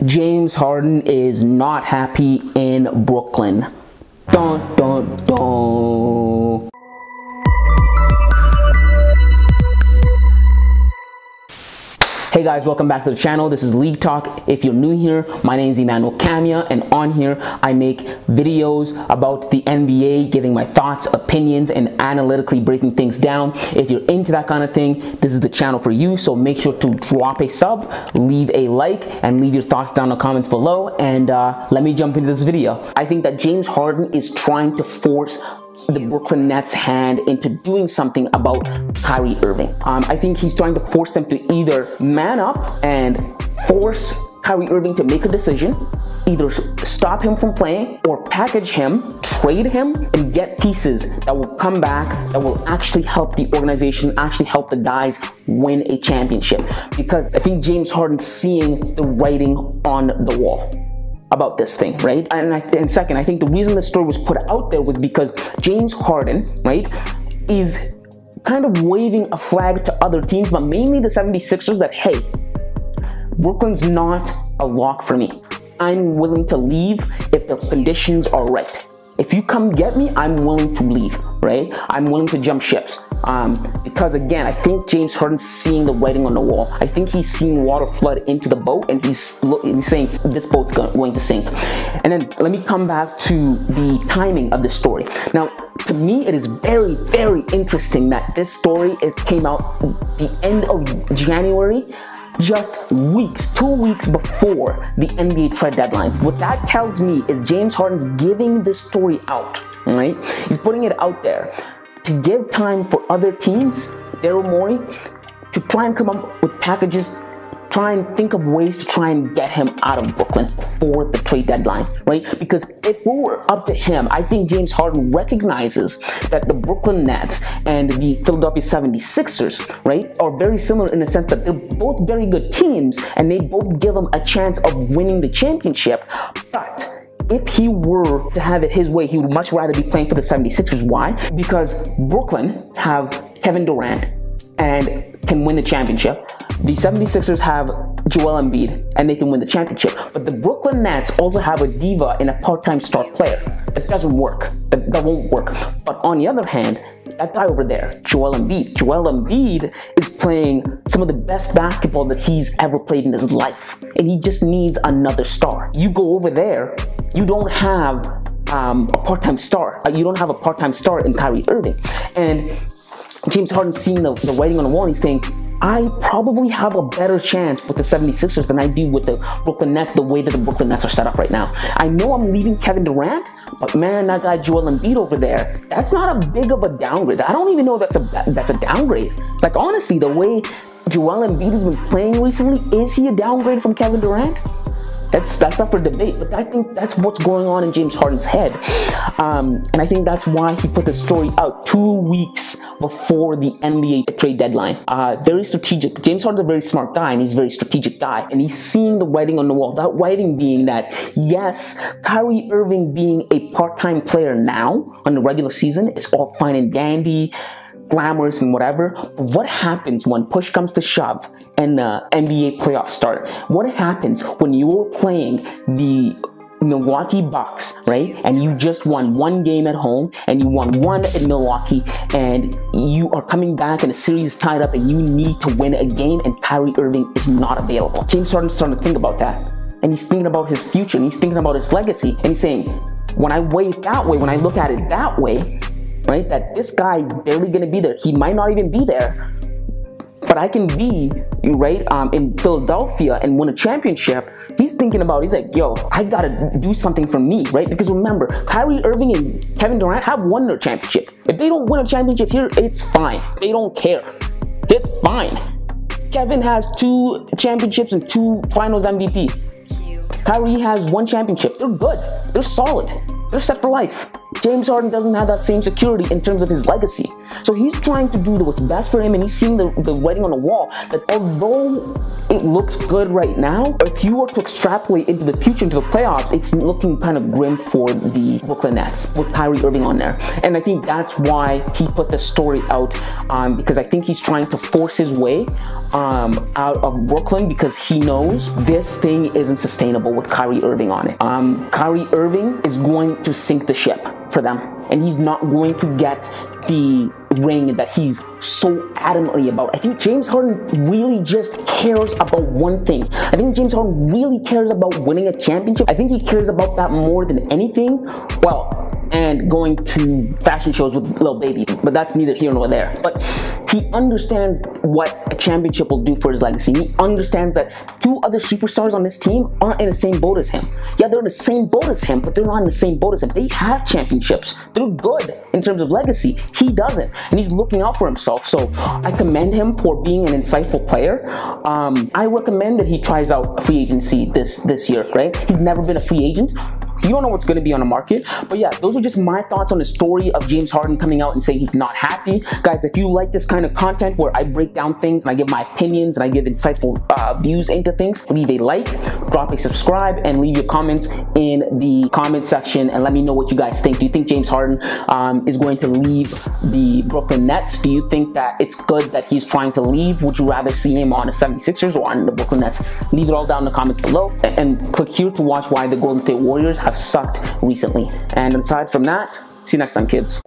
James Harden is not happy in Brooklyn. Dun, dun, dun. Hey guys, welcome back to the channel. This is League Talk. If you're new here, my name is Emmanuel Camia, and on here I make videos about the NBA, giving my thoughts, opinions, and analytically breaking things down. If you're into that kind of thing, this is the channel for you. So make sure to drop a sub, leave a like, and leave your thoughts down in the comments below. And let me jump into this video. I think that James Harden is trying to force the Brooklyn Nets' hand into doing something about Kyrie Irving. I think he's trying to force them to either man up and force Kyrie Irving to make a decision, either stop him from playing or package him, trade him, and get pieces that will come back, that will actually help the organization, actually help the guys win a championship. Because I think James Harden's seeing the writing on the wall about this thing, right? And second, I think the reason this story was put out there was because James Harden, right, is kind of waving a flag to other teams, but mainly the 76ers, that, hey, Brooklyn's not a lock for me. I'm willing to leave if the conditions are right. If you come get me, I'm willing to leave, right? I'm willing to jump ships. Because again, I think James Harden's seeing the writing on the wall. I think he's seeing water flood into the boat, and he's saying this boat's going to sink. And then let me come back to the timing of the story. Now, to me, it is very, very interesting that this story, it came out the end of January, just 2 weeks before the NBA trade deadline. What that tells me is James Harden's giving this story out, right? He's putting it out there to give time for other teams, Daryl Morey, to try and come up with packages, try and think of ways to try and get him out of Brooklyn before the trade deadline, right? Because if we were up to him, I think James Harden recognizes that the Brooklyn Nets and the Philadelphia 76ers, right, are very similar in the sense that they're both very good teams and they both give him a chance of winning the championship. But if he were to have it his way, he would much rather be playing for the 76ers. Why? Because Brooklyn have Kevin Durant and can win the championship. The 76ers have Joel Embiid and they can win the championship. But the Brooklyn Nets also have a diva and a part-time star player. That doesn't work. That won't work. But on the other hand, that guy over there, Joel Embiid is playing some of the best basketball that he's ever played in his life. And he just needs another star. You go over there, you don't have a part-time star. You don't have a part-time star in Kyrie Irving. And James Harden's seeing the writing on the wall, and he's saying, I probably have a better chance with the 76ers than I do with the Brooklyn Nets, the way that the Brooklyn Nets are set up right now. I know I'm leaving Kevin Durant, but man, that guy Joel Embiid over there, that's not a big of a downgrade. I don't even know that's a downgrade. Like, honestly, the way Joel Embiid has been playing recently, is he a downgrade from Kevin Durant? That's up for debate, but I think that's what's going on in James Harden's head. And I think that's why he put the story out 2 weeks before the NBA trade deadline. Very strategic. James Harden's a very smart guy, and he's a very strategic guy, and he's seeing the writing on the wall. That writing being that, yes, Kyrie Irving being a part-time player now on the regular season is all fine and dandy, glamorous and whatever, but what happens when push comes to shove and the NBA playoffs start? What happens when you're playing the Milwaukee Bucks, right, and you just won one game at home and you won one in Milwaukee, and you are coming back and the series is tied up and you need to win a game and Kyrie Irving is not available? James Harden's starting to think about that, and he's thinking about his future, and he's thinking about his legacy, and he's saying, when I weigh it that way, when I look at it that way, right, that this guy is barely going to be there. He might not even be there, but I can be, right, in Philadelphia and win a championship. He's thinking about, he's like, yo, I got to do something for me, right? Because remember, Kyrie Irving and Kevin Durant have won their championship. If they don't win a championship here, it's fine. They don't care. It's fine. Kevin has 2 championships and 2 finals MVP. Kyrie has 1 championship. They're good. They're solid. They're set for life. James Harden doesn't have that same security in terms of his legacy. So he's trying to do what's best for him, and he's seeing the writing on the wall that although it looks good right now, if you were to extrapolate into the future, into the playoffs, it's looking kind of grim for the Brooklyn Nets with Kyrie Irving on there. And I think that's why he put the story out, because I think he's trying to force his way out of Brooklyn, because he knows this thing isn't sustainable with Kyrie Irving on it. Kyrie Irving is going to sink the ship for them, and he's not going to get the ring that he's so adamantly about. I think James Harden really just cares about one thing. I think James Harden really cares about winning a championship. I think he cares about that more than anything. Well, and going to fashion shows with Lil Baby, but that's neither here nor there. But he understands what a championship will do for his legacy. He understands that two other superstars on this team aren't in the same boat as him. Yeah, they're in the same boat as him, but they're not in the same boat as him. They have championships. They're good in terms of legacy. He doesn't, and he's looking out for himself. So I commend him for being an insightful player. I recommend that he tries out free agency this year, right? He's never been a free agent. You don't know what's going to be on the market. But yeah, those are just my thoughts on the story of James Harden coming out and saying he's not happy. Guys, if you like this kind of content where I break down things and I give my opinions and I give insightful views into things, leave a like, drop a subscribe, and leave your comments in the comment section and let me know what you guys think. Do you think James Harden is going to leave the Brooklyn Nets? Do you think that it's good that he's trying to leave? Would you rather see him on the 76ers or on the Brooklyn Nets? Leave it all down in the comments below, and click here to watch why the Golden State Warriors have sucked recently. And aside from that, see you next time, kids.